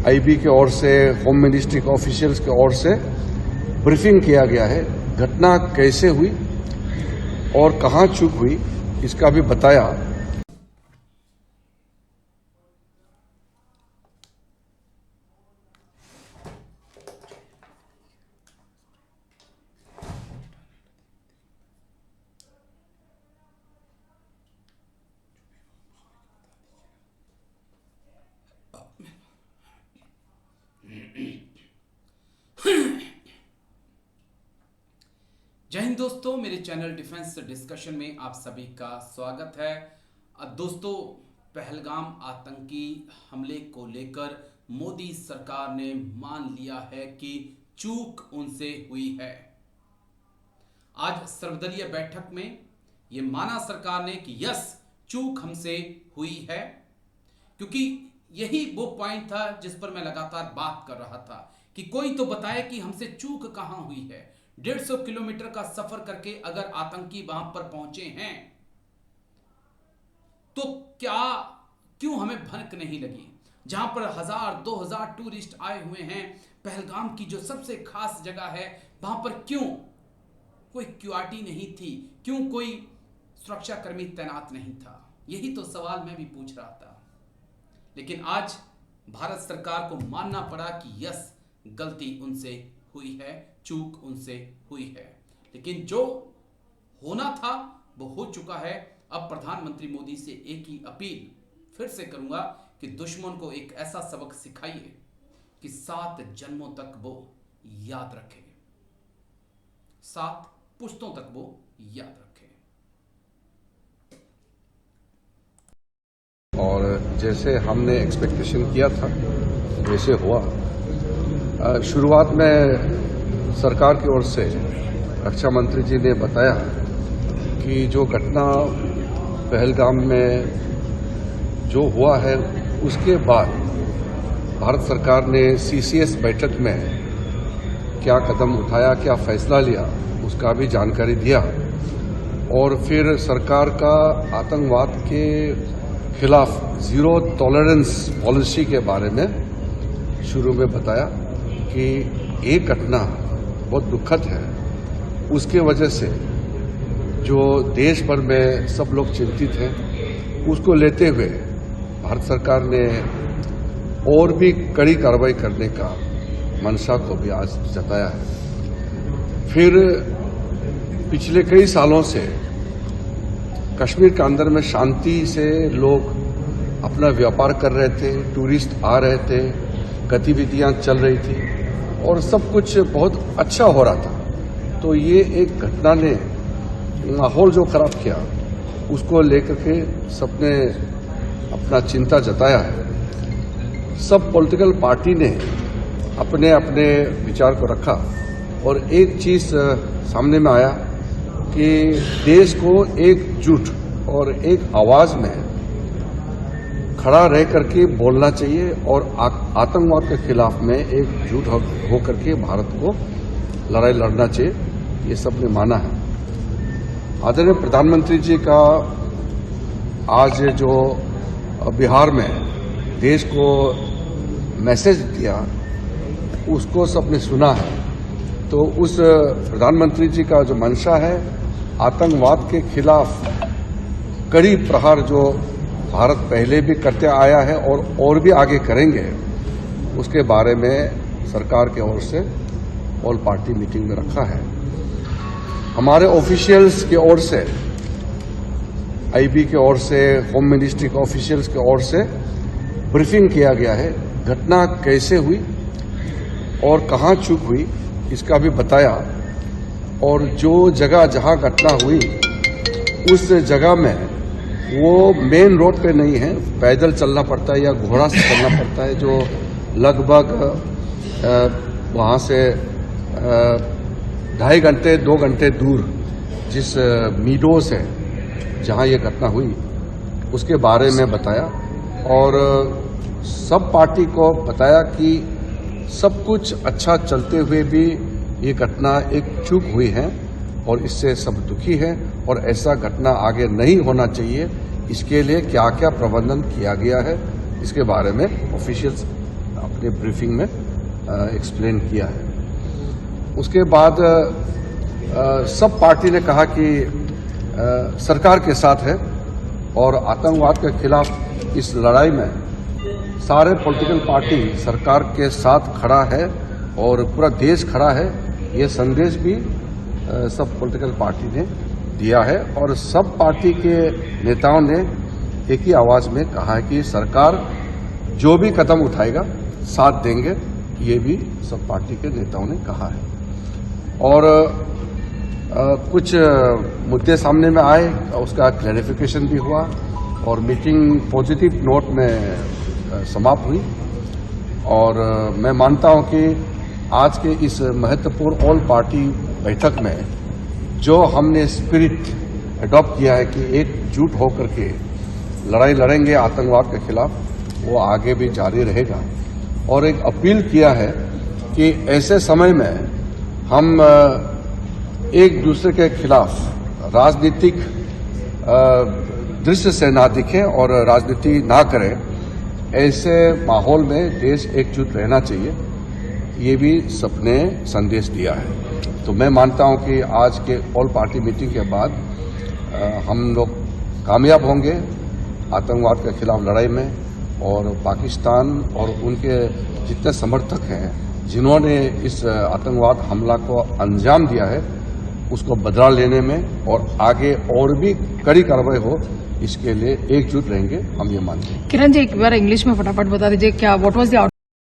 IB की ओर से, home ministry के ऑफिशियल्स की ओर से ब्रीफिंग किया गया है। घटना कैसे हुई और कहां चूक हुई इसका भी बताया। जय हिंद दोस्तों, मेरे चैनल डिफेंस डिस्कशन में आप सभी का स्वागत है। दोस्तों, पहलगाम आतंकी हमले को लेकर मोदी सरकार ने मान लिया है कि चूक उनसे हुई है। आज सर्वदलीय बैठक में यह माना सरकार ने कि यस, चूक हमसे हुई है, क्योंकि यही वो पॉइंट था जिस पर मैं लगातार बात कर रहा था कि कोई तो बताए कि हमसे चूक कहां हुई है। 150 किलोमीटर का सफर करके अगर आतंकी वहां पर पहुंचे हैं तो क्यों हमें भनक नहीं लगी? जहां पर 1000-2000 टूरिस्ट आए हुए हैं, पहलगाम की जो सबसे खास जगह है, वहां पर क्यों कोई क्यूआरटी नहीं थी? क्यों कोई सुरक्षा कर्मी तैनात नहीं था? यही तो सवाल मैं भी पूछ रहा था। लेकिन आज भारत सरकार को मानना पड़ा कि यस, गलती उनसे हुई है, चूक उनसे हुई है। लेकिन जो होना था वो हो चुका है। अब प्रधानमंत्री मोदी से एक ही अपील फिर से करूंगा कि दुश्मन को एक ऐसा सबक सिखाइए कि 7 जन्मों तक वो याद रखे, 7 पुश्तों तक वो याद रखे। और जैसे हमने एक्सपेक्टेशन किया था वैसे हुआ। शुरुआत में सरकार की ओर से रक्षा मंत्री जी ने बताया कि जो घटना पहलगाम में जो हुआ है उसके बाद भारत सरकार ने सीसीएस बैठक में क्या कदम उठाया, क्या फैसला लिया, उसका भी जानकारी दिया। और फिर सरकार का आतंकवाद के खिलाफ जीरो टॉलरेंस पॉलिसी के बारे में शुरू में बताया कि एक घटना बहुत दुखद है, उसके वजह से जो देश भर में सब लोग चिंतित हैं, उसको लेते हुए भारत सरकार ने और भी कड़ी कार्रवाई करने का मंशा को भी आज जताया है। फिर पिछले कई सालों से कश्मीर के अंदर में शांति से लोग अपना व्यापार कर रहे थे, टूरिस्ट आ रहे थे, गतिविधियां चल रही थी और सब कुछ बहुत अच्छा हो रहा था। तो ये एक घटना ने माहौल जो खराब किया उसको लेकर के सबने अपना चिंता जताया है। सब पॉलिटिकल पार्टी ने अपने अपने विचार को रखा और एक चीज सामने में आया कि देश को एकजुट और एक आवाज में खड़ा रह करके बोलना चाहिए और आतंकवाद के खिलाफ में एकजुट होकर के भारत को लड़ाई लड़ना चाहिए। ये सबने माना है। आदरणीय प्रधानमंत्री जी का आज जो बिहार में देश को मैसेज दिया उसको सबने सुना है। तो उस प्रधानमंत्री जी का जो मंशा है, आतंकवाद के खिलाफ कड़ी प्रहार जो भारत पहले भी करते आया है और भी आगे करेंगे, उसके बारे में सरकार की ओर से ऑल पार्टी मीटिंग में रखा है। हमारे ऑफिशियल्स की ओर से, आईबी की ओर से, होम मिनिस्ट्री के ऑफिशियल्स की ओर से ब्रीफिंग किया गया है। घटना कैसे हुई और कहां चूक हुई इसका भी बताया। और जो जगह जहां घटना हुई उस जगह में वो मेन रोड पे नहीं है, पैदल चलना पड़ता है या घोड़ा से चलना पड़ता है, जो लगभग वहां से 2.5 घंटे 2 घंटे दूर जिस मीडोस है जहां ये घटना हुई उसके बारे में बताया। और सब पार्टी को बताया कि सब कुछ अच्छा चलते हुए भी ये घटना एक चूक हुई है और इससे सब दुखी है और ऐसा घटना आगे नहीं होना चाहिए। इसके लिए क्या क्या प्रबंधन किया गया है इसके बारे में ऑफिशियल्स अपने ब्रीफिंग में एक्सप्लेन किया है। उसके बाद सब पार्टी ने कहा कि सरकार के साथ है और आतंकवाद के खिलाफ इस लड़ाई में सारे पॉलिटिकल पार्टी सरकार के साथ खड़ा है और पूरा देश खड़ा है। ये संदेश भी सब पॉलिटिकल पार्टी ने दिया है और सब पार्टी के नेताओं ने एक ही आवाज में कहा है कि सरकार जो भी कदम उठाएगा साथ देंगे। ये भी सब पार्टी के नेताओं ने कहा है। और कुछ मुद्दे सामने में आए, उसका क्लैरिफिकेशन भी हुआ और मीटिंग पॉजिटिव नोट में समाप्त हुई। और मैं मानता हूं कि आज के इस महत्वपूर्ण ऑल पार्टी बैठक में जो हमने स्पिरिट अडॉप्ट किया है कि एकजुट होकर के लड़ाई लड़ेंगे आतंकवाद के खिलाफ, वो आगे भी जारी रहेगा। और एक अपील किया है कि ऐसे समय में हम एक दूसरे के खिलाफ राजनीतिक दृश्य से ना दिखें और राजनीति ना करें। ऐसे माहौल में देश एकजुट रहना चाहिए, ये भी सबने संदेश दिया है। तो मैं मानता हूं कि आज के ऑल पार्टी मीटिंग के बाद हम लोग कामयाब होंगे आतंकवाद के खिलाफ लड़ाई में और पाकिस्तान और उनके जितने समर्थक हैं जिन्होंने इस आतंकवाद हमला को अंजाम दिया है उसको बदला लेने में और आगे और भी कड़ी कार्रवाई हो, इसके लिए एकजुट रहेंगे, हम ये मानते हैं। किरण जी, एक बार इंग्लिश में फटाफट बता दीजिए क्या व्हाट वाज द